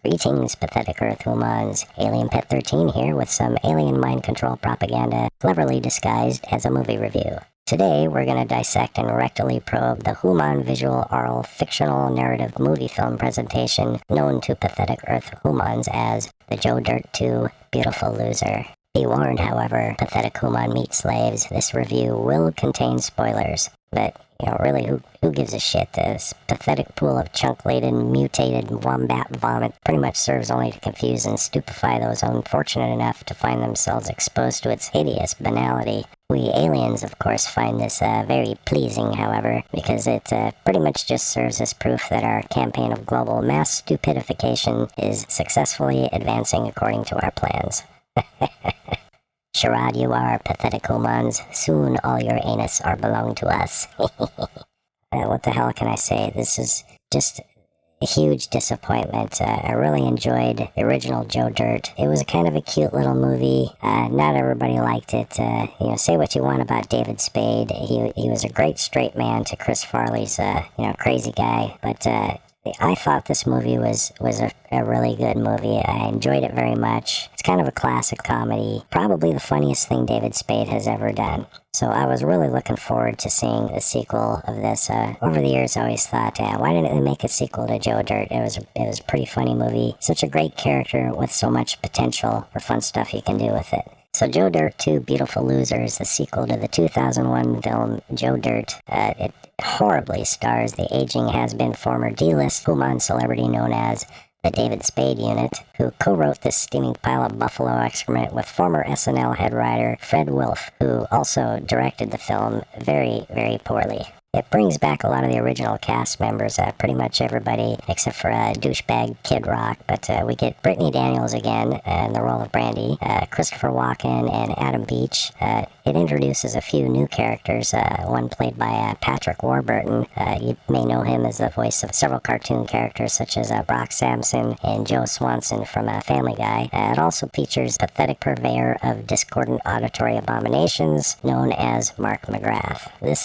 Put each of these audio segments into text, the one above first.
Greetings, pathetic Earth Hoomons. Alien Pet 13 here with some alien mind control propaganda cleverly disguised as a movie review. Today, we're going to dissect and rectally probe the Hoomon visual oral fictional narrative movie film presentation known to pathetic Earth Hoomons as the Joe Dirt 2 Beautiful Loser. Be warned, however, pathetic Hoomon meat slaves, this review will contain spoilers. But, really, who gives a shit? This pathetic pool of chunk-laden, mutated wombat vomit pretty much serves only to confuse and stupefy those unfortunate enough to find themselves exposed to its hideous banality. We aliens, of course, find this very pleasing, however, because it pretty much just serves as proof that our campaign of global mass stupidification is successfully advancing according to our plans. Charade you are, pathetic Hoomons. Soon all your anus are belong to us. What the hell can I say? This is just a huge disappointment. I really enjoyed the original Joe Dirt. It was kind of a cute little movie. Not everybody liked it. Say what you want about David Spade. He was a great straight man to Chris Farley's, crazy guy. But I thought this movie was a really good movie. I enjoyed it very much. It's kind of a classic comedy. Probably the funniest thing David Spade has ever done. So I was really looking forward to seeing the sequel of this. Over the years, I always thought, why didn't they make a sequel to Joe Dirt? It was a pretty funny movie. Such a great character with so much potential for fun stuff you can do with it. So Joe Dirt 2 Beautiful Loser is the sequel to the 2001 film Joe Dirt. It horribly stars the aging has-been former D-list Hoomon celebrity known as the David Spade Unit, who co-wrote this steaming pile of buffalo excrement with former SNL head writer Fred Wolf, who also directed the film very, very poorly. It brings back a lot of the original cast members, pretty much everybody except for douchebag Kid Rock, but we get Brittany Daniels again in the role of Brandy, Christopher Walken, and Adam Beach. It introduces a few new characters, one played by Patrick Warburton. You may know him as the voice of several cartoon characters such as Brock Sampson and Joe Swanson from Family Guy. It also features pathetic purveyor of discordant auditory abominations known as Mark McGrath. This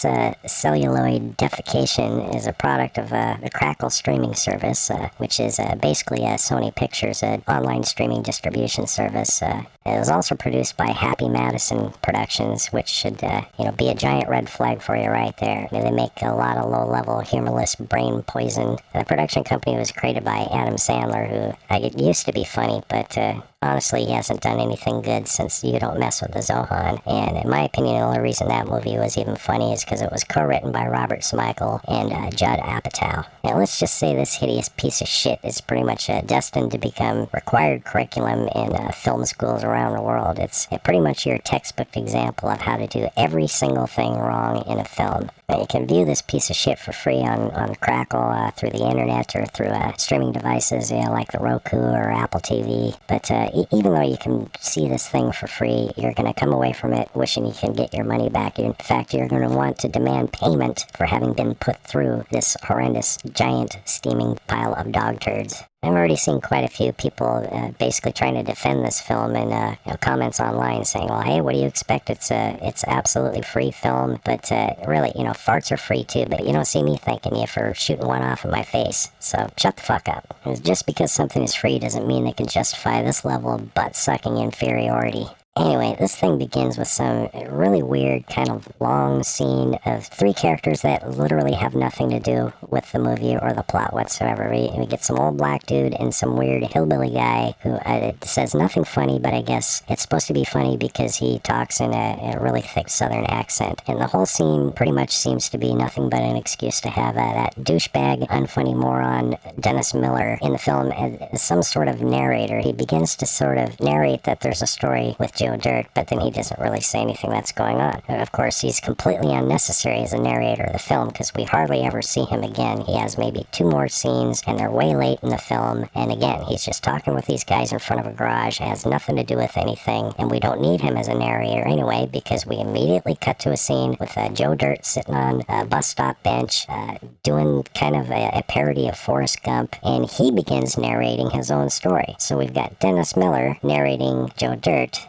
celluloid defecation is a product of the Crackle streaming service, which is basically Sony Pictures, an online streaming distribution service. It was also produced by Happy Madison Productions, which should, be a giant red flag for you right there. They make a lot of low-level, humorless brain poison. The production company was created by Adam Sandler, who it used to be funny, but honestly, he hasn't done anything good since You Don't Mess with the Zohan. And in my opinion, the only reason that movie was even funny is because it was co-written by Robert Smigel and Judd Apatow. Now, let's just say this hideous piece of shit is pretty much destined to become required curriculum in film schools around the world. It's pretty much your textbook example of how to do every single thing wrong in a film. Now, you can view this piece of shit for free on Crackle through the internet or through streaming devices, like the Roku or Apple TV. But even though you can see this thing for free, you're going to come away from it wishing you can get your money back. In fact, you're going to want to demand payment for having been put through this horrendous, giant, steaming pile of dog turds. I've already seen quite a few people basically trying to defend this film in comments online saying, well, hey, what do you expect? It's absolutely free film, but really, farts are free too, but you don't see me thanking you for shooting one off in my face. So shut the fuck up. Just because something is free doesn't mean they can justify this level of butt-sucking inferiority. Anyway, this thing begins with some really weird kind of long scene of three characters that literally have nothing to do with the movie or the plot whatsoever. We get some old black dude and some weird hillbilly guy who says nothing funny, but I guess it's supposed to be funny because he talks in a really thick southern accent. And the whole scene pretty much seems to be nothing but an excuse to have that douchebag, unfunny moron Dennis Miller in the film as some sort of narrator. He begins to sort of narrate that there's a story with Joe Dirt, but then he doesn't really say anything that's going on. And of course, he's completely unnecessary as a narrator of the film because we hardly ever see him again. He has maybe 2 more scenes, and they're way late in the film, and again, he's just talking with these guys in front of a garage. It has nothing to do with anything, and we don't need him as a narrator anyway because we immediately cut to a scene with Joe Dirt sitting on a bus stop bench doing kind of a parody of Forrest Gump, and he begins narrating his own story. So we've got Dennis Miller narrating Joe Dirt's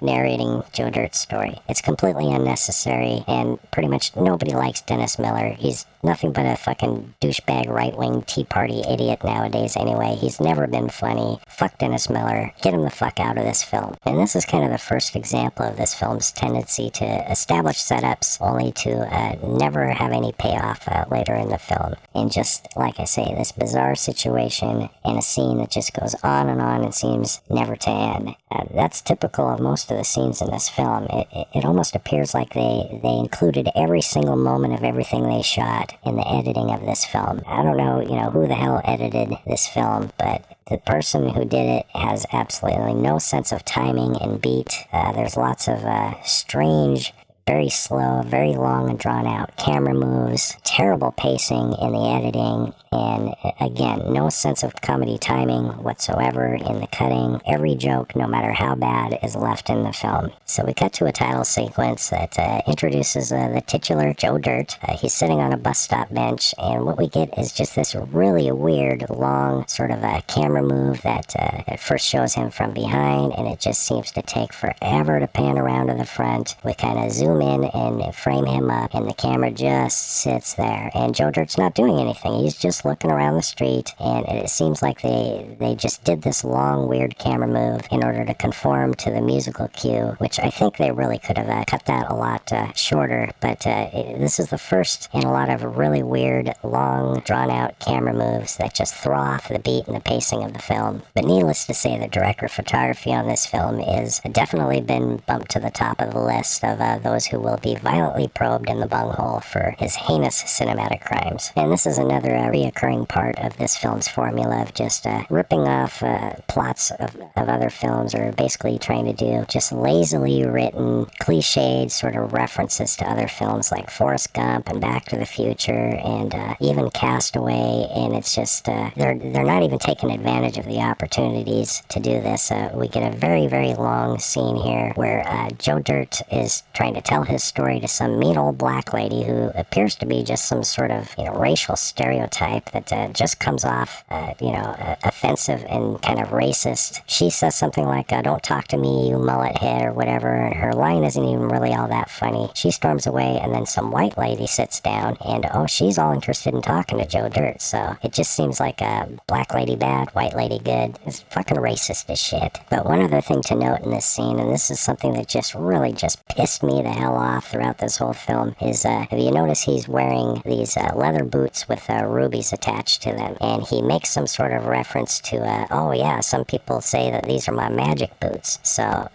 story. It's completely unnecessary, and pretty much nobody likes Dennis Miller. He's nothing but a fucking douchebag right-wing Tea Party idiot nowadays anyway. He's never been funny. Fuck Dennis Miller. Get him the fuck out of this film. And this is kind of the first example of this film's tendency to establish setups only to never have any payoff later in the film. And just, like I say, this bizarre situation and a scene that just goes on and seems never to end. That's typical of most of the scenes in this film. It almost appears like they included every single moment of everything they shot in the editing of this film. I don't know, who the hell edited this film, but the person who did it has absolutely no sense of timing and beat. There's lots of strange, very slow, very long and drawn out camera moves, terrible pacing in the editing, and again, no sense of comedy timing whatsoever in the cutting. Every joke, no matter how bad, is left in the film. So we cut to a title sequence that introduces the titular Joe Dirt. He's sitting on a bus stop bench, and what we get is just this really weird, long sort of a camera move that at first shows him from behind, and it just seems to take forever to pan around to the front. We kind of zoom in and frame him up, and the camera just sits there, and Joe Dirt's not doing anything. He's just looking around the street, and it seems like they just did this long, weird camera move in order to conform to the musical cue, which I think they really could have cut that a lot shorter, but this is the first in a lot of really weird, long, drawn-out camera moves that just throw off the beat and the pacing of the film. But needless to say, the director of photography on this film is definitely been bumped to the top of the list of those who will be violently probed in the bunghole for his heinous cinematic crimes. And this is another reoccurring part of this film's formula of just ripping off plots of other films, or basically trying to do just lazily written, cliched sort of references to other films like Forrest Gump and Back to the Future and even Castaway, and it's just they're not even taking advantage of the opportunities to do this. We get a very, very long scene here where Joe Dirt is trying to tell his story to some mean old black lady who appears to be just some sort of racial stereotype that just comes off offensive and kind of racist. She says something like, "Don't talk to me, you mullet head," or whatever, and her line isn't even really all that funny. She storms away, and then some white lady sits down, and she's all interested in talking to Joe Dirt. So it just seems like a black lady bad, white lady good. It's fucking racist as shit. But one other thing to note in this scene, and this is something that just really just pissed me the hell off throughout this whole film, is if you notice, he's wearing these leather boots with rubies attached to them, and he makes some sort of reference to oh yeah, some people say that these are my magic boots. So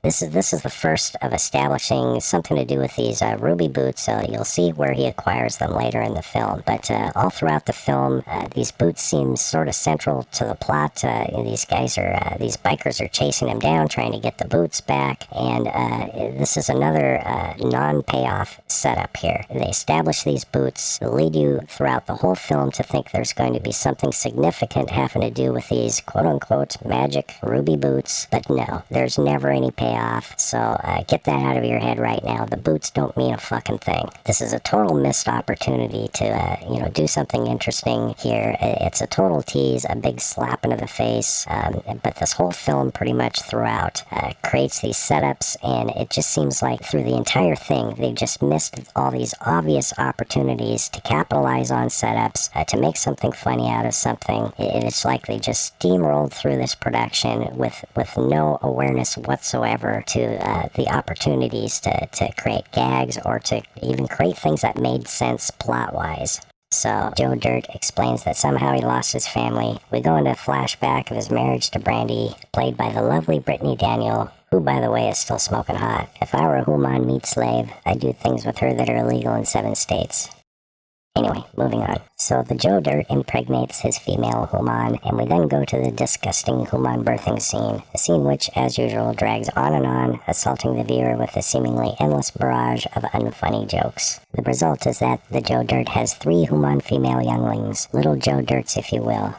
this is the first of establishing something to do with these ruby boots. You'll see where he acquires them later in the film, but all throughout the film these boots seem sort of central to the plot. These bikers are chasing him down, trying to get the boots back, and this is another non-payoff setup here. They establish these boots, lead you throughout the whole film to think there's going to be something significant having to do with these quote-unquote magic ruby boots, but no, there's never any payoff. So get that out of your head right now. The boots don't mean a fucking thing. This is a total missed opportunity to do something interesting here. It's a total tease, a big slap into the face, but this whole film pretty much throughout creates these setups, and it just seems like through the entire thing they just missed all these obvious opportunities to capitalize on setups, to make something funny out of something. It's like they just steamrolled through this production with no awareness whatsoever to the opportunities to create gags or to even create things that made sense plot-wise. So Joe Dirt explains that somehow he lost his family. We go into a flashback of his marriage to Brandy, played by the lovely Brittany Daniel, who, by the way, is still smoking hot. If I were a Hoomon meat slave, I'd do things with her that are illegal in 7 states. Anyway, moving on. So the Joe Dirt impregnates his female Hoomon, and we then go to the disgusting Hoomon birthing scene, a scene which, as usual, drags on and on, assaulting the viewer with a seemingly endless barrage of unfunny jokes. The result is that the Joe Dirt has 3 Hoomon female younglings, little Joe Dirts if you will.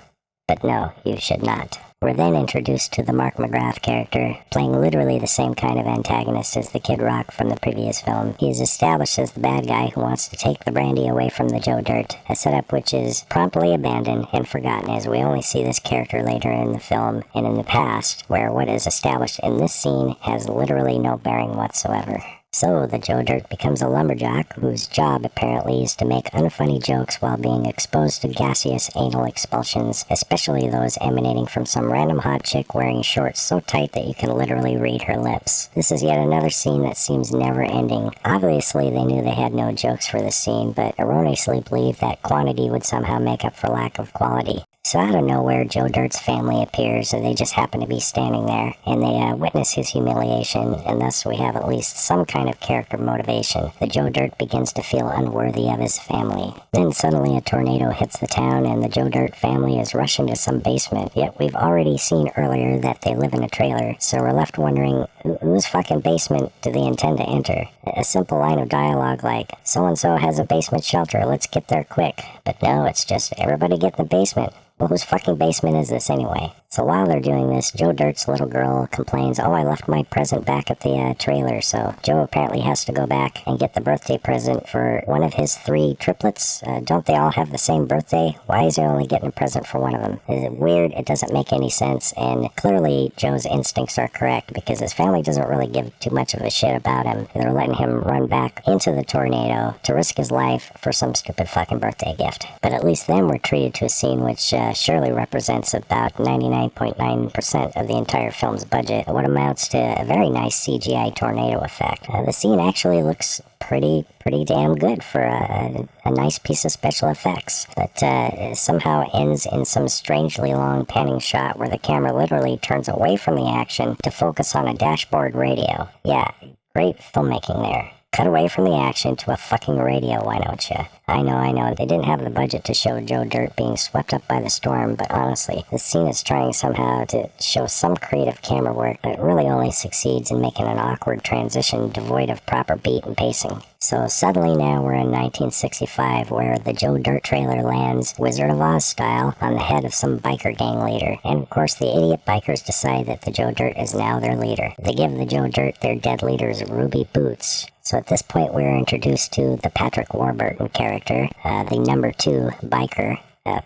But no, you should not. We're then introduced to the Mark McGrath character, playing literally the same kind of antagonist as the Kid Rock from the previous film. He is established as the bad guy who wants to take the brandy away from the Joe Dirt, a setup which is promptly abandoned and forgotten, as we only see this character later in the film and in the past, where what is established in this scene has literally no bearing whatsoever. So, the Joe Dirt becomes a lumberjack whose job apparently is to make unfunny jokes while being exposed to gaseous anal expulsions, especially those emanating from some random hot chick wearing shorts so tight that you can literally read her lips. This is yet another scene that seems never ending. Obviously, they knew they had no jokes for this scene, but erroneously believed that quantity would somehow make up for lack of quality. So out of nowhere, Joe Dirt's family appears, and they just happen to be standing there, and they witness his humiliation, and thus we have at least some kind of character motivation. The Joe Dirt begins to feel unworthy of his family. Then suddenly a tornado hits the town, and the Joe Dirt family is rushing to some basement, yet we've already seen earlier that they live in a trailer, so we're left wondering, whose fucking basement do they intend to enter? A simple line of dialogue like, so-and-so has a basement shelter, let's get there quick. But no, it's just, everybody get in the basement. Well, whose fucking basement is this anyway? So while they're doing this, Joe Dirt's little girl complains, oh, I left my present back at the trailer, so Joe apparently has to go back and get the birthday present for one of his 3 triplets. Don't they all have the same birthday? Why is he only getting a present for one of them? Is it weird? It doesn't make any sense, and clearly Joe's instincts are correct, because his family doesn't really give too much of a shit about him. They're letting him run back into the tornado to risk his life for some stupid fucking birthday gift. But at least then we're treated to a scene which surely represents about 99.9% of the entire film's budget, what amounts to a very nice CGI tornado effect. The scene actually looks pretty damn good for a nice piece of special effects, but somehow ends in some strangely long panning shot where the camera literally turns away from the action to focus on a dashboard radio. Yeah, great filmmaking there. Cut away from the action to a fucking radio, why don't you? I know, they didn't have the budget to show Joe Dirt being swept up by the storm, but honestly, this scene is trying somehow to show some creative camera work, but it really only succeeds in making an awkward transition devoid of proper beat and pacing. So suddenly now we're in 1965, where the Joe Dirt trailer lands Wizard of Oz style on the head of some biker gang leader, and of course the idiot bikers decide that the Joe Dirt is now their leader. They give the Joe Dirt their dead leader's ruby boots. So at this point we're introduced to the Patrick Warburton character, the number 2 biker,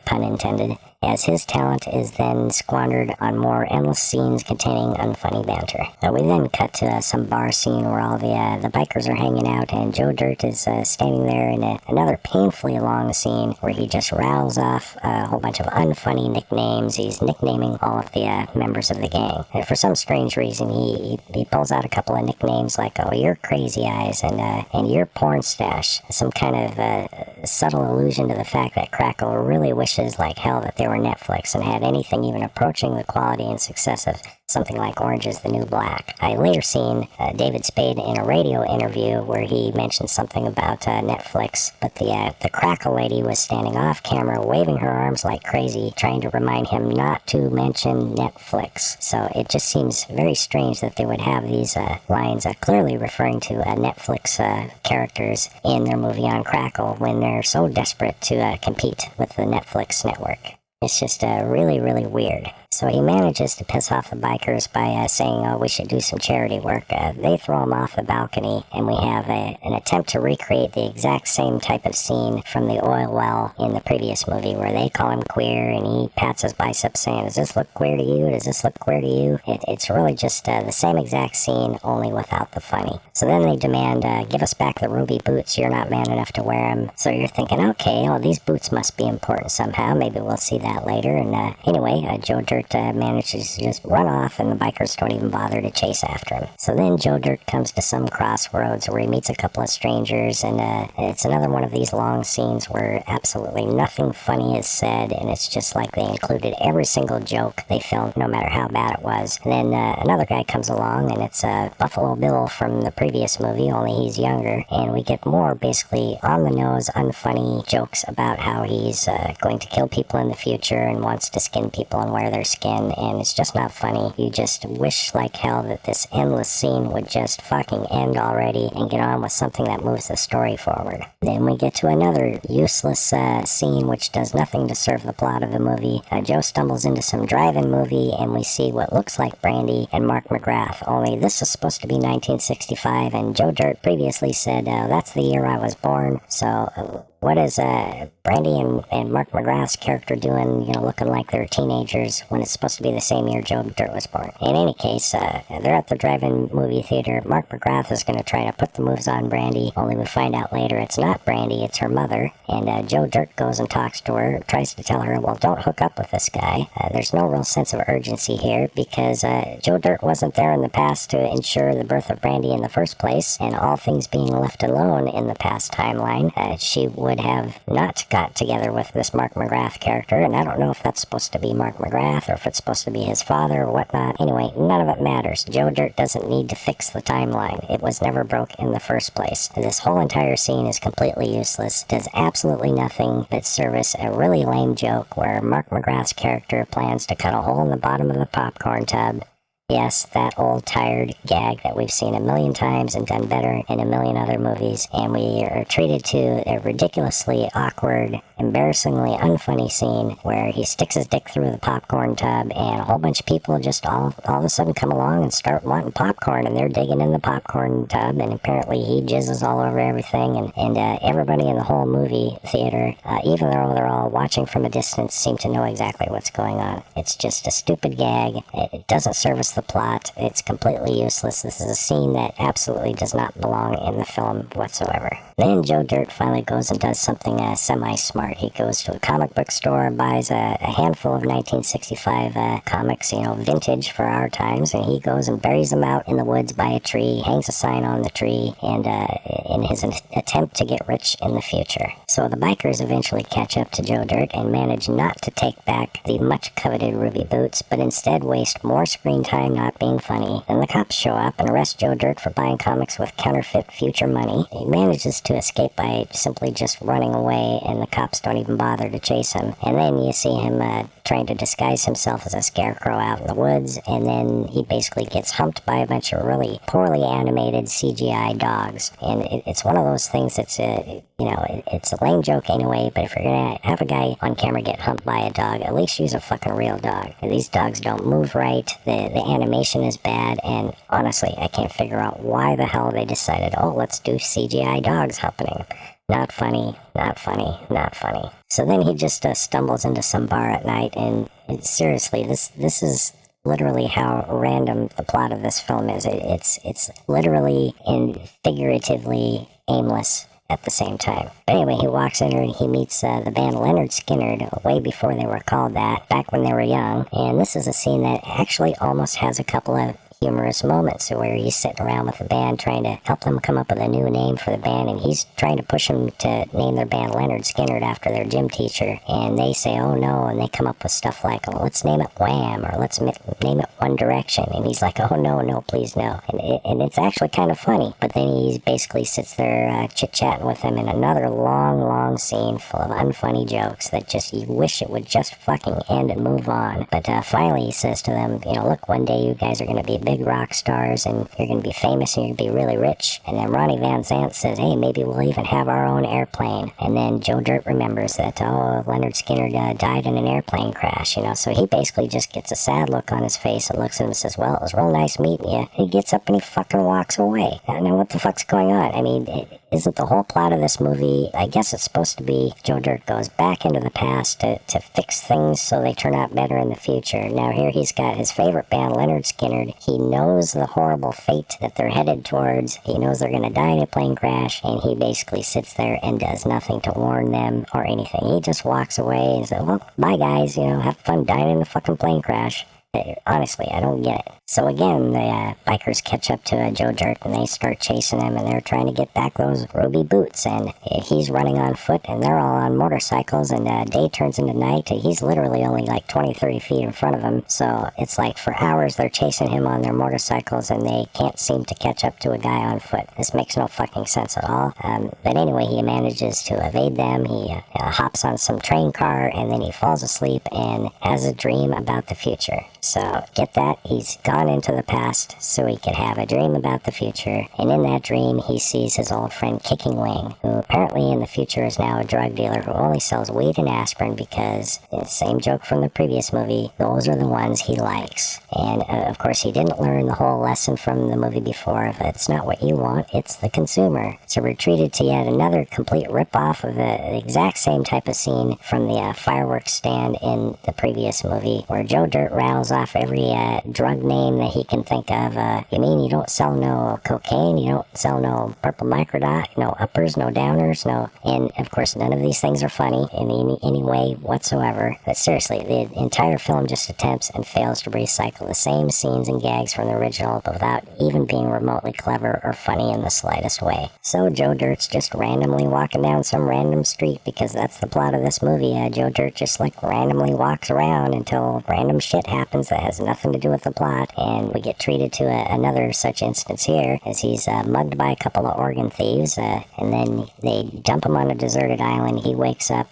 pun intended, as his talent is then squandered on more endless scenes containing unfunny banter. We then cut to some bar scene where all the bikers are hanging out, and Joe Dirt is standing there in another painfully long scene where he just rattles off a whole bunch of unfunny nicknames. He's nicknaming all of the members of the gang. And for some strange reason, he pulls out a couple of nicknames like, oh, you're Crazy Eyes, and you're Porn Stash. Some kind of subtle allusion to the fact that Crackle really wishes like hell that they were Netflix and had anything even approaching the quality and success of something like Orange is the New Black. I later seen David Spade in a radio interview where he mentioned something about Netflix, but the Crackle lady was standing off camera waving her arms like crazy, trying to remind him not to mention Netflix. So it just seems very strange that they would have these lines clearly referring to Netflix characters in their movie on Crackle when they're so desperate to compete with the Netflix network. It's just really weird. So he manages to piss off the bikers by saying, oh, we should do some charity work. They throw him off the balcony, and we have an attempt to recreate the exact same type of scene from the oil well in the previous movie, where they call him queer, and he pats his biceps saying, does this look queer to you? Does this look queer to you? It's really just the same exact scene, only without the funny. So then they demand, give us back the ruby boots, you're not man enough to wear them. So you're thinking, okay, well, these boots must be important somehow. Maybe we'll see that later. And anyway, Joe Dirt Dirt manages to just run off, and the bikers don't even bother to chase after him. So then Joe Dirt comes to some crossroads where he meets a couple of strangers, and it's another one of these long scenes where absolutely nothing funny is said, and it's just like they included every single joke they filmed, no matter how bad it was. And then another guy comes along, and it's Buffalo Bill from the previous movie, only he's younger, and we get more basically on-the-nose, unfunny jokes about how he's going to kill people in the future and wants to skin people and wear their skin, and it's just not funny. You just wish like hell that this endless scene would just fucking end already and get on with something that moves the story forward. Then we get to another useless scene which does nothing to serve the plot of the movie. Joe stumbles into some drive-in movie, and we see what looks like Brandy and Mark McGrath, only this is supposed to be 1965, and Joe Dirt previously said, that's the year I was born, so what is Brandy and Mark McGrath's character doing, looking like they're teenagers when it's supposed to be the same year Joe Dirt was born? In any case, they're at the drive-in movie theater. Mark McGrath is going to try to put the moves on Brandy, only we find out later it's not Brandy, it's her mother, and Joe Dirt goes and talks to her, tries to tell her, well, don't hook up with this guy. There's no real sense of urgency here, because Joe Dirt wasn't there in the past to ensure the birth of Brandy in the first place, and all things being left alone in the past timeline, she would have not got together with this Mark McGrath character, and I don't know if that's supposed to be Mark McGrath or if it's supposed to be his father or whatnot. Anyway, none of it matters. Joe Dirt doesn't need to fix the timeline. It was never broke in the first place. This whole entire scene is completely useless, does absolutely nothing but service a really lame joke where Mark McGrath's character plans to cut a hole in the bottom of the popcorn tub. Yes, that old tired gag that we've seen a million times and done better in a million other movies, and we are treated to a ridiculously awkward, embarrassingly unfunny scene where he sticks his dick through the popcorn tub, and a whole bunch of people just all of a sudden come along and start wanting popcorn, and they're digging in the popcorn tub, and apparently he jizzes all over everything, and everybody in the whole movie theater, even though they're all watching from a distance, seem to know exactly what's going on. It's just a stupid gag. It doesn't service the plot. It's completely useless. This is a scene that absolutely does not belong in the film whatsoever. Then Joe Dirt finally goes and does something semi-smart. He goes to a comic book store and buys a handful of 1965 comics, vintage for our times, and he goes and buries them out in the woods by a tree, hangs a sign on the tree, and in his attempt to get rich in the future. So the bikers eventually catch up to Joe Dirt and manage not to take back the much coveted ruby boots, but instead waste more screen time not being funny. Then the cops show up and arrest Joe Dirt for buying comics with counterfeit future money. He manages to escape by simply just running away, and the cops don't even bother to chase him. And then you see him trying to disguise himself as a scarecrow out in the woods, and then he basically gets humped by a bunch of really poorly animated CGI dogs. And it's one of those things that's it's a lame joke anyway, but if you're gonna have a guy on camera get humped by a dog, at least use a fucking real dog. These dogs don't move right, the animation is bad, and honestly, I can't figure out why the hell they decided, let's do CGI dogs humping him. Not funny, not funny, not funny. So then he just stumbles into some bar at night, and seriously, this is literally how random the plot of this film is. It's literally and figuratively aimless at the same time. But anyway, he walks in and he meets the band Leonard Skinner way before they were called that, back when they were young, and this is a scene that actually almost has a couple of humorous moments where he's sitting around with the band trying to help them come up with a new name for the band, and he's trying to push them to name their band Leonard Skinner after their gym teacher, and they say, oh no, and they come up with stuff like, let's name it Wham, or let's name it One Direction, and he's like, oh no, please no, and it's actually kind of funny. But then he basically sits there chit-chatting with them in another long scene full of unfunny jokes that just, you wish it would just fucking end and move on. But finally he says to them, look, one day you guys are going to be big rock stars, and you're going to be famous, and you're going to be really rich. And then Ronnie Van Zant says, hey, maybe we'll even have our own airplane. And then Joe Dirt remembers that, Leonard Skinner died in an airplane crash, so he basically just gets a sad look on his face and looks at him and says, well, it was real nice meeting you. He gets up and he fucking walks away. I don't know what the fuck's going on. I mean, isn't the whole plot of this movie, I guess it's supposed to be Joe Dirt goes back into the past to fix things so they turn out better in the future. Now here he's got his favorite band, Leonard Skinner. He knows the horrible fate that they're headed towards. He knows they're going to die in a plane crash, and he basically sits there and does nothing to warn them or anything. He just walks away and says, well, bye guys, have fun dying in a fucking plane crash. Honestly, I don't get it. So again, the bikers catch up to Joe Dirt and they start chasing him, and they're trying to get back those ruby boots, and he's running on foot and they're all on motorcycles, and day turns into night. He's literally only like 20-30 feet in front of them, so it's like for hours they're chasing him on their motorcycles and they can't seem to catch up to a guy on foot. This makes no fucking sense at all. But anyway, he manages to evade them. He hops on some train car, and then he falls asleep and has a dream about the future. So, get that? He's gone into the past so he could have a dream about the future, and in that dream he sees his old friend Kicking Wing, who apparently in the future is now a drug dealer who only sells weed and aspirin because, same joke from the previous movie, those are the ones he likes. And of course he didn't learn the whole lesson from the movie before of it's not what you want, it's the consumer. So we're treated to yet another complete rip-off of the exact same type of scene from the fireworks stand in the previous movie, where Joe Dirt rattles off every drug name that he can think of. You mean you don't sell no cocaine? You don't sell no purple microdot? No uppers, no downers, no... And of course none of these things are funny in any way whatsoever. But seriously, the entire film just attempts and fails to recycle the same scenes and gags from the original, but without even being remotely clever or funny in the slightest way. So Joe Dirt's just randomly walking down some random street, because that's the plot of this movie. Joe Dirt just like randomly walks around until random shit happens that has nothing to do with the plot, and we get treated to another such instance here, as he's mugged by a couple of organ thieves, and then they dump him on a deserted island. He wakes up,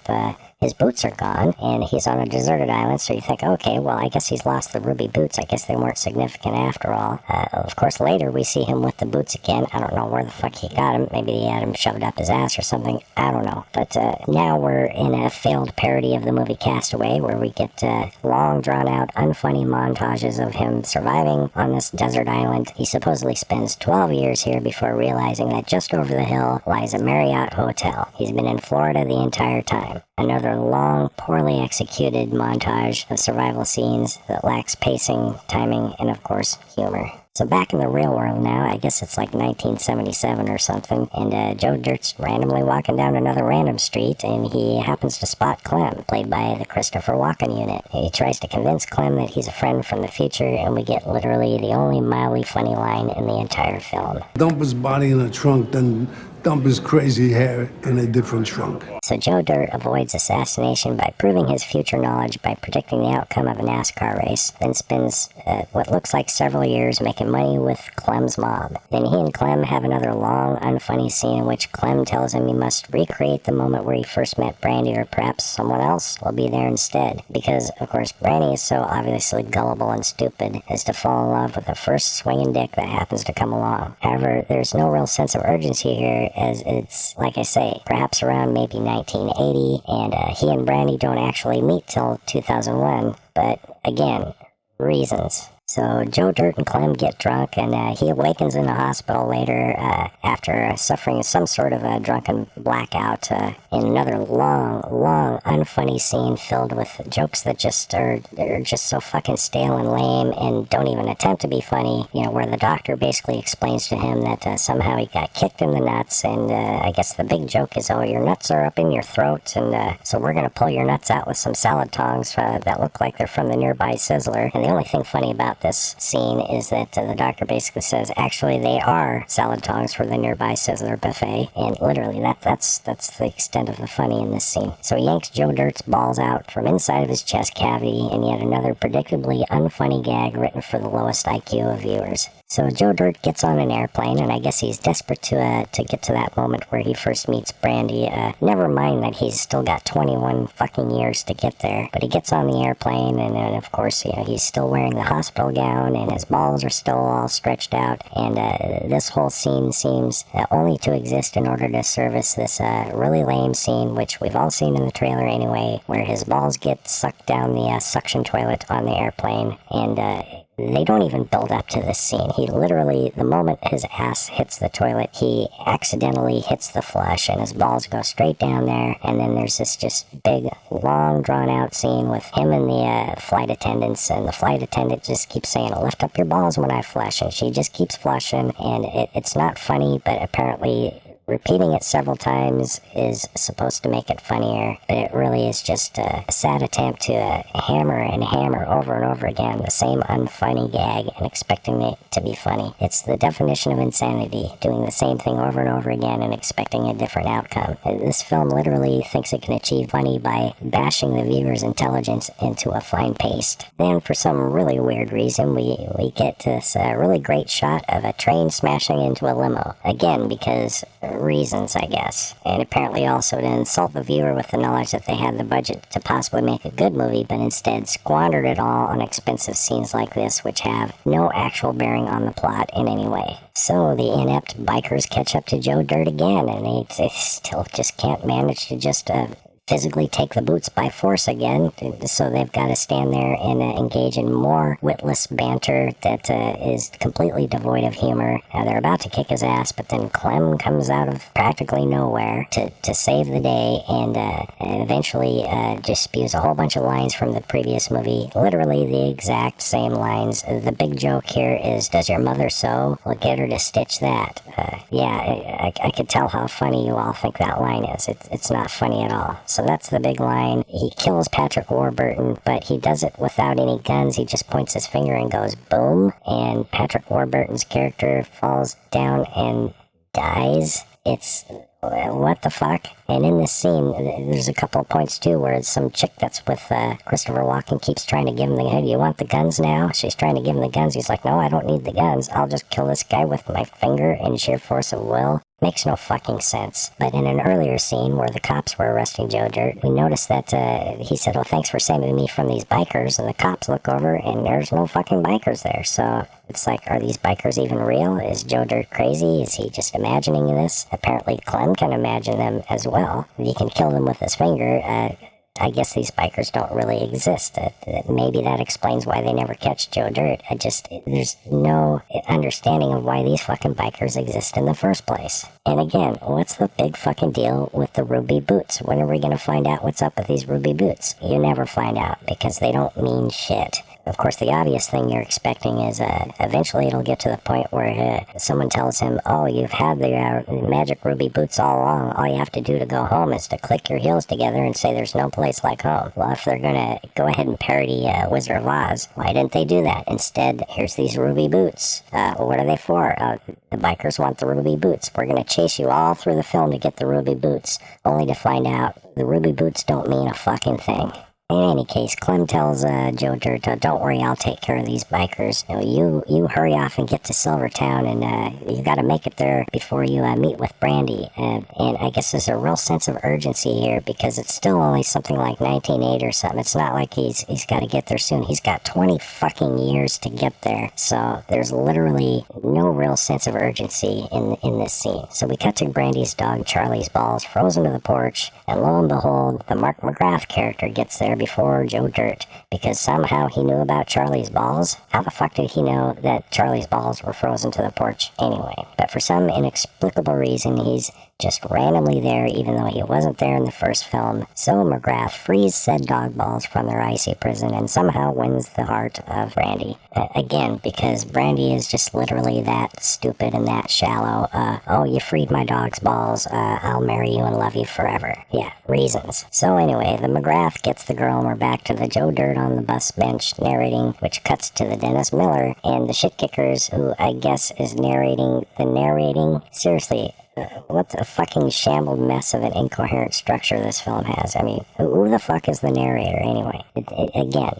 his boots are gone, and he's on a deserted island, so you think, okay, well, I guess he's lost the ruby boots. I guess they weren't significant after all. Of course, later we see him with the boots again. I don't know where the fuck he got him. Maybe he had him shoved up his ass or something. I don't know. But now we're in a failed parody of the movie Castaway, where we get long, drawn-out, unfunny montages of him surviving on this desert island. He supposedly spends 12 years here before realizing that just over the hill lies a Marriott hotel. He's been in Florida the entire time. Another long, poorly executed montage of survival scenes that lacks pacing, timing, and of course, humor. So back in the real world now, I guess it's like 1977 or something, and Joe Dirt's randomly walking down another random street, and he happens to spot Clem, played by the Christopher Walken unit. He tries to convince Clem that he's a friend from the future, and we get literally the only mildly funny line in the entire film. Dump his body in a trunk, then dump his crazy hair in a different trunk. So Joe Dirt avoids assassination by proving his future knowledge by predicting the outcome of a NASCAR race, then spends what looks like several years making money with Clem's mob. Then he and Clem have another long, unfunny scene in which Clem tells him he must recreate the moment where he first met Brandy, or perhaps someone else will be there instead. Because, of course, Brandy is so obviously gullible and stupid as to fall in love with the first swinging dick that happens to come along. However, there's no real sense of urgency here, as it's, like I say, perhaps around maybe 1980, and he and Brandy don't actually meet till 2001, but again, reasons. So Joe Dirt and Clem get drunk, and he awakens in the hospital later after suffering some sort of a drunken blackout in another long, unfunny scene filled with jokes that just are just so fucking stale and lame and don't even attempt to be funny, where the doctor basically explains to him that somehow he got kicked in the nuts, and I guess the big joke is, oh, your nuts are up in your throat, and so we're going to pull your nuts out with some salad tongs that look like they're from the nearby Sizzler. And the only thing funny about this scene is that the doctor basically says, actually, they are salad tongs for the nearby Sizzler buffet, and literally that's the extent of the funny in this scene. So he yanks Joe Dirt's balls out from inside of his chest cavity, and yet another predictably unfunny gag written for the lowest IQ of viewers. So Joe Dirt gets on an airplane, and I guess he's desperate to get to that moment where he first meets Brandy. Never mind that he's still got 21 fucking years to get there. But he gets on the airplane, and of course, he's still wearing the hospital gown, and his balls are still all stretched out. And this whole scene seems only to exist in order to service this really lame scene, which we've all seen in the trailer anyway, where his balls get sucked down the suction toilet on the airplane, and they don't even build up to this scene. He literally, the moment his ass hits the toilet, he accidentally hits the flush and his balls go straight down there. And then there's this just big, long, drawn-out scene with him and the flight attendants, and the flight attendant just keeps saying, lift up your balls when I flush, and she just keeps flushing, and it's not funny, but apparently repeating it several times is supposed to make it funnier, but it really is just a sad attempt to hammer and hammer over and over again the same unfunny gag and expecting it to be funny. It's the definition of insanity, doing the same thing over and over again and expecting a different outcome. This film literally thinks it can achieve funny by bashing the viewer's intelligence into a fine paste. Then, for some really weird reason, we get this really great shot of a train smashing into a limo. Again, because reasons, I guess. And apparently also to insult the viewer with the knowledge that they had the budget to possibly make a good movie, but instead squandered it all on expensive scenes like this, which have no actual bearing on the plot in any way. So the inept bikers catch up to Joe Dirt again, and they still just can't manage to just physically take the boots by force again, so they've got to stand there and engage in more witless banter that is completely devoid of humor. They're about to kick his ass, but then Clem comes out of practically nowhere to save the day, and eventually just spews a whole bunch of lines from the previous movie, literally the exact same lines. The big joke here is, does your mother sew? Well, get her to stitch that. Yeah, I could tell how funny you all think that line is. It's not funny at all. So that's the big line. He kills Patrick Warburton, but he does it without any guns. He just points his finger and goes boom, and Patrick Warburton's character falls down and dies. It's what the fuck? And in this scene, there's a couple of points too where some chick that's with Christopher Walken keeps trying to give him the, hey, do you want the guns now? She's trying to give him the guns. He's like, no, I don't need the guns. I'll just kill this guy with my finger in sheer force of will. Makes no fucking sense. But in an earlier scene where the cops were arresting Joe Dirt, we noticed that he said, well, thanks for saving me from these bikers, and the cops look over and there's no fucking bikers there. So it's like, are these bikers even real? Is Joe Dirt crazy? Is he just imagining this? Apparently Clem can imagine them as well. If he can kill them with his finger, I guess these bikers don't really exist. Maybe that explains why they never catch Joe Dirt. There's no understanding of why these fucking bikers exist in the first place. And again, what's the big fucking deal with the ruby boots? When are we gonna find out what's up with these ruby boots? You never find out, because they don't mean shit. Of course, the obvious thing you're expecting is eventually it'll get to the point where someone tells him, oh, you've had the magic ruby boots all along. All you have to do to go home is to click your heels together and say there's no place like home. Well, if they're going to go ahead and parody Wizard of Oz, why didn't they do that? Instead, here's these ruby boots. What are they for? The bikers want the ruby boots. We're going to chase you all through the film to get the ruby boots, only to find out the ruby boots don't mean a fucking thing. In any case, Clem tells Joe Dirt, don't worry, I'll take care of these bikers. You hurry off and get to Silvertown, and you gotta make it there before you meet with Brandy. And I guess there's a real sense of urgency here, because it's still only something like 1980 or something. It's not like he's gotta get there soon. He's got 20 fucking years to get there. So there's literally no real sense of urgency in this scene. So we cut to Brandy's dog, Charlie's Balls, frozen to the porch, and lo and behold, the Mark McGrath character gets there before Joe Dirt, because somehow he knew about Charlie's Balls. How the fuck did he know that Charlie's balls were frozen to the porch anyway? But for some inexplicable reason, he's just randomly there, even though he wasn't there in the first film. So McGrath frees said dog balls from their icy prison and somehow wins the heart of Brandy. Again, because Brandy is just literally that stupid and that shallow. Oh, you freed my dog's balls. I'll marry you and love you forever. Yeah, reasons. So anyway, the McGrath gets the girl, and we're back to the Joe Dirt on the bus bench narrating, which cuts to the Dennis Miller and the shit kickers, who I guess is narrating the narrating. Seriously, what the fucking shambled mess of an incoherent structure this film has. I mean, who the fuck is the narrator anyway? Again,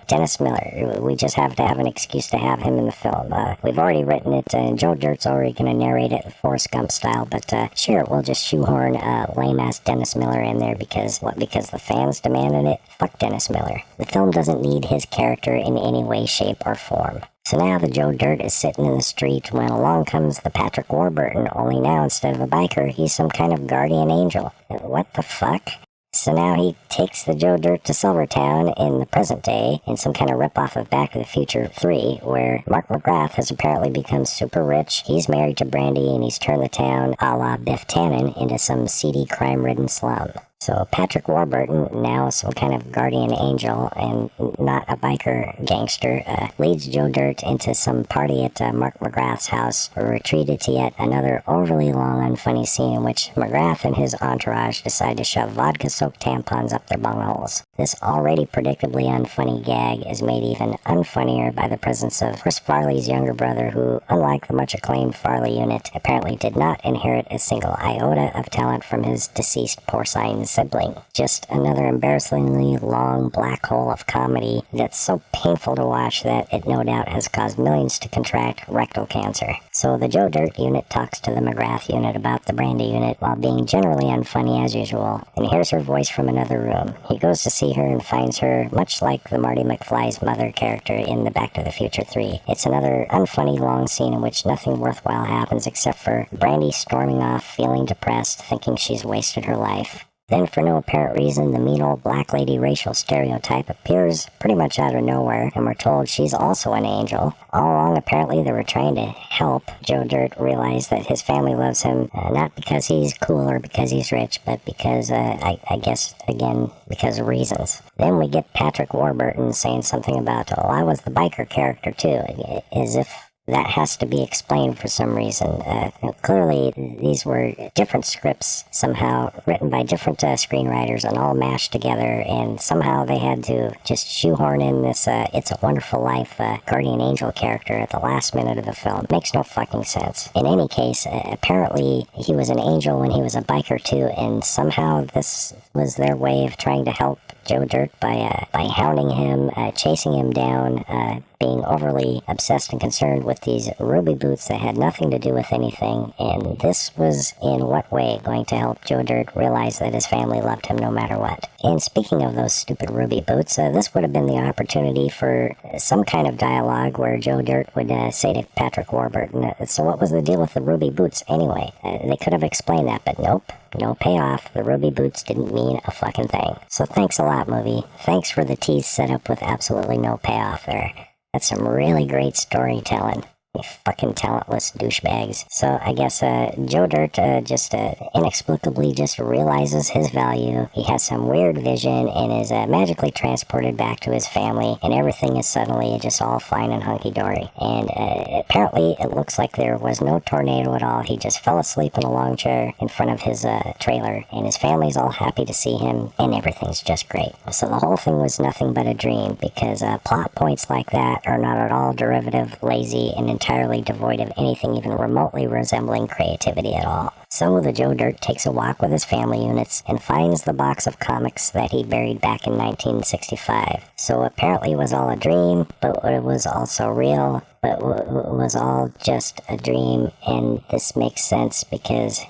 Dennis Miller. We just have to have an excuse to have him in the film. We've already written it, and Joe Dirt's already going to narrate it Forrest Gump style, but sure, we'll just shoehorn lame-ass Dennis Miller in there because the fans demanded it? Fuck Dennis Miller. The film doesn't need his character in any way, shape, or form. So now the Joe Dirt is sitting in the street when along comes the Patrick Warburton, only now instead of a biker, he's some kind of guardian angel. What the fuck? So now he takes the Joe Dirt to Silvertown in the present day in some kind of ripoff of Back to the Future 3, where Mark McGrath has apparently become super rich. He's married to Brandy, and he's turned the town a la Biff Tannen into some seedy, crime-ridden slum. So Patrick Warburton, now some kind of guardian angel and not a biker gangster, leads Joe Dirt into some party at Mark McGrath's house, retreated to yet another overly long, unfunny scene in which McGrath and his entourage decide to shove vodka-soaked tampons up their bungholes. This already predictably unfunny gag is made even unfunnier by the presence of Chris Farley's younger brother, who, unlike the much acclaimed Farley unit, apparently did not inherit a single iota of talent from his deceased porcine sibling. Just another embarrassingly long black hole of comedy that's so painful to watch that it no doubt has caused millions to contract rectal cancer. So the Joe Dirt unit talks to the McGrath unit about the Brandy unit while being generally unfunny as usual, and hears her voice from another room. He goes to see her and finds her much like the Marty McFly's mother character in the Back to the Future 3. It's another unfunny long scene in which nothing worthwhile happens except for Brandy storming off, feeling depressed, thinking she's wasted her life. Then, for no apparent reason, the mean old black lady racial stereotype appears pretty much out of nowhere, and we're told she's also an angel. All along, apparently, they were trying to help Joe Dirt realize that his family loves him, not because he's cool or because he's rich, but because, I guess, again, because of reasons. Then we get Patrick Warburton saying something about, oh, I was the biker character, too, as if that has to be explained for some reason. Clearly, these were different scripts, somehow written by different screenwriters and all mashed together, and somehow they had to just shoehorn in this It's a Wonderful Life guardian angel character at the last minute of the film. Makes no fucking sense. In any case, apparently he was an angel when he was a biker too, and somehow this was their way of trying to help Joe Dirt by hounding him, chasing him down, being overly obsessed and concerned with these ruby boots that had nothing to do with anything, and this was in what way going to help Joe Dirt realize that his family loved him no matter what. And speaking of those stupid ruby boots, this would have been the opportunity for some kind of dialogue where Joe Dirt would say to Patrick Warburton, so what was the deal with the ruby boots anyway? They could have explained that, but nope. No payoff. The ruby boots didn't mean a fucking thing. So thanks a lot, movie. Thanks for the tease set up with absolutely no payoff there. That's some really great storytelling. You fucking talentless douchebags. So I guess Joe Dirt just inexplicably just realizes his value. He has some weird vision and is magically transported back to his family, and everything is suddenly just all fine and hunky-dory. And apparently it looks like there was no tornado at all. He just fell asleep in a long chair in front of his trailer, and his family's all happy to see him, and everything's just great. So the whole thing was nothing but a dream, because plot points like that are not at all derivative, lazy, and entirely devoid of anything even remotely resembling creativity at all. So the Joe Dirt takes a walk with his family units and finds the box of comics that he buried back in 1965. So apparently it was all a dream, but it was also real, but it was all just a dream, and this makes sense because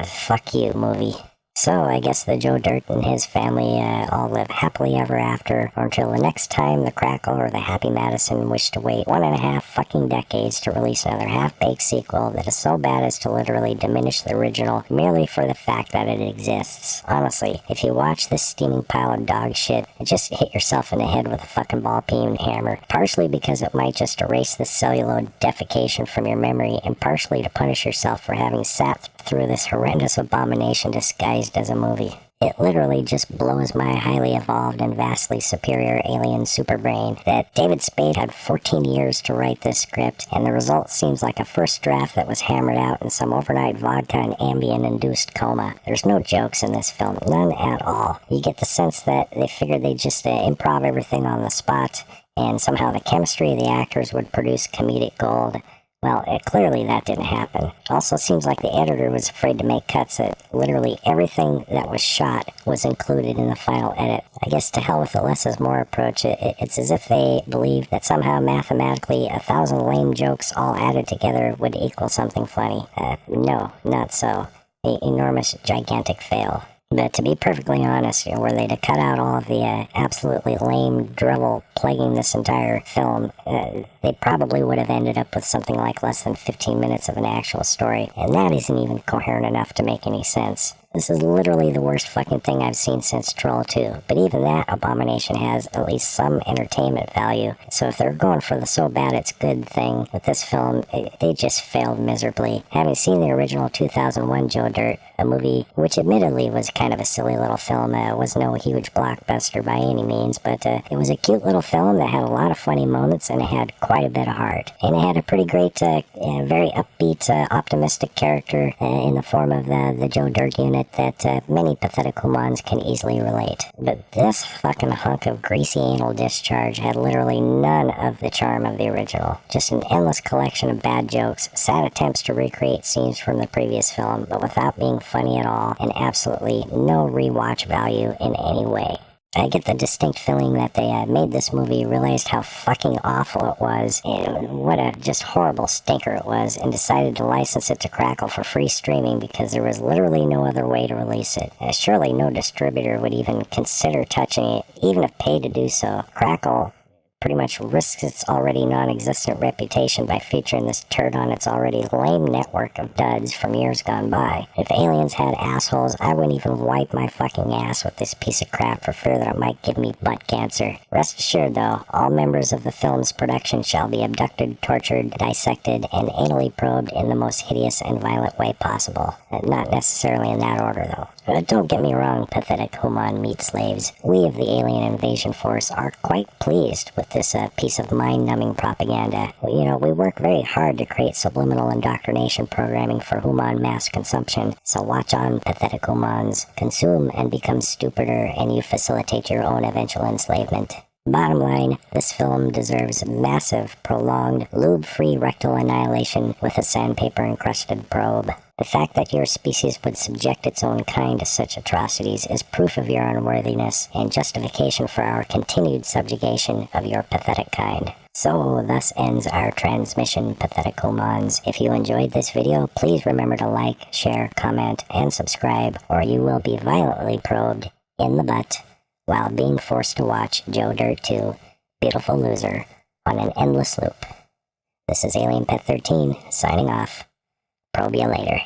fuck you, movie. So I guess the Joe Dirt and his family all live happily ever after, or until the next time the Crackle or the Happy Madison wish to wait 1.5 fucking decades to release another half-baked sequel that is so bad as to literally diminish the original merely for the fact that it exists. Honestly, if you watch this steaming pile of dog shit, just hit yourself in the head with a fucking ball-peen hammer, partially because it might just erase the celluloid defecation from your memory, and partially to punish yourself for having sat through this horrendous abomination disguised as a movie. It literally just blows my highly evolved and vastly superior alien superbrain that David Spade had 14 years to write this script, and the result seems like a first draft that was hammered out in some overnight vodka and Ambien-induced coma. There's no jokes in this film, none at all. You get the sense that they figured they'd just improv everything on the spot, and somehow the chemistry of the actors would produce comedic gold. Well, clearly that didn't happen. It also seems like the editor was afraid to make cuts that literally everything that was shot was included in the final edit. I guess to hell with the less is more approach. It's as if they believed that somehow mathematically 1,000 lame jokes all added together would equal something funny. No, not so. Enormous, gigantic fail. But to be perfectly honest, were they to cut out all of the absolutely lame drivel plaguing this entire film, they probably would have ended up with something like less than 15 minutes of an actual story, and that isn't even coherent enough to make any sense. This is literally the worst fucking thing I've seen since Troll 2. But even that abomination has at least some entertainment value. So if they're going for the so bad it's good thing with this film, they just failed miserably. Having seen the original 2001 Joe Dirt, a movie which admittedly was kind of a silly little film, was no huge blockbuster by any means, but it was a cute little film that had a lot of funny moments and it had quite a bit of heart. And it had a pretty great, very upbeat, optimistic character in the form of the Joe Dirt unit that many pathetic Hoomons can easily relate. But this fucking hunk of greasy anal discharge had literally none of the charm of the original. Just an endless collection of bad jokes, sad attempts to recreate scenes from the previous film, but without being funny at all, and absolutely no rewatch value in any way. I get the distinct feeling that they made this movie, realized how fucking awful it was, and what a just horrible stinker it was, and decided to license it to Crackle for free streaming because there was literally no other way to release it. Surely no distributor would even consider touching it, even if paid to do so. Crackle pretty much risks its already non-existent reputation by featuring this turd on its already lame network of duds from years gone by. If aliens had assholes, I wouldn't even wipe my fucking ass with this piece of crap for fear that it might give me butt cancer. Rest assured, though, all members of the film's production shall be abducted, tortured, dissected, and anally probed in the most hideous and violent way possible. Not necessarily in that order, though. Don't get me wrong, pathetic Hoomon meat slaves. We of the alien invasion force are quite pleased with this piece of mind-numbing propaganda. We work very hard to create subliminal indoctrination programming for Hoomon mass consumption, so watch on, pathetic Hoomons. Consume and become stupider, and you facilitate your own eventual enslavement. Bottom line, this film deserves massive, prolonged, lube-free rectal annihilation with a sandpaper encrusted probe. The fact that your species would subject its own kind to such atrocities is proof of your unworthiness and justification for our continued subjugation of your pathetic kind. So, thus ends our transmission, pathetic Hoomons. If you enjoyed this video, please remember to like, share, comment, and subscribe, or you will be violently probed in the butt while being forced to watch Joe Dirt 2, Beautiful Loser, on an endless loop. This is Alien Pet 13, signing off. Probe you later.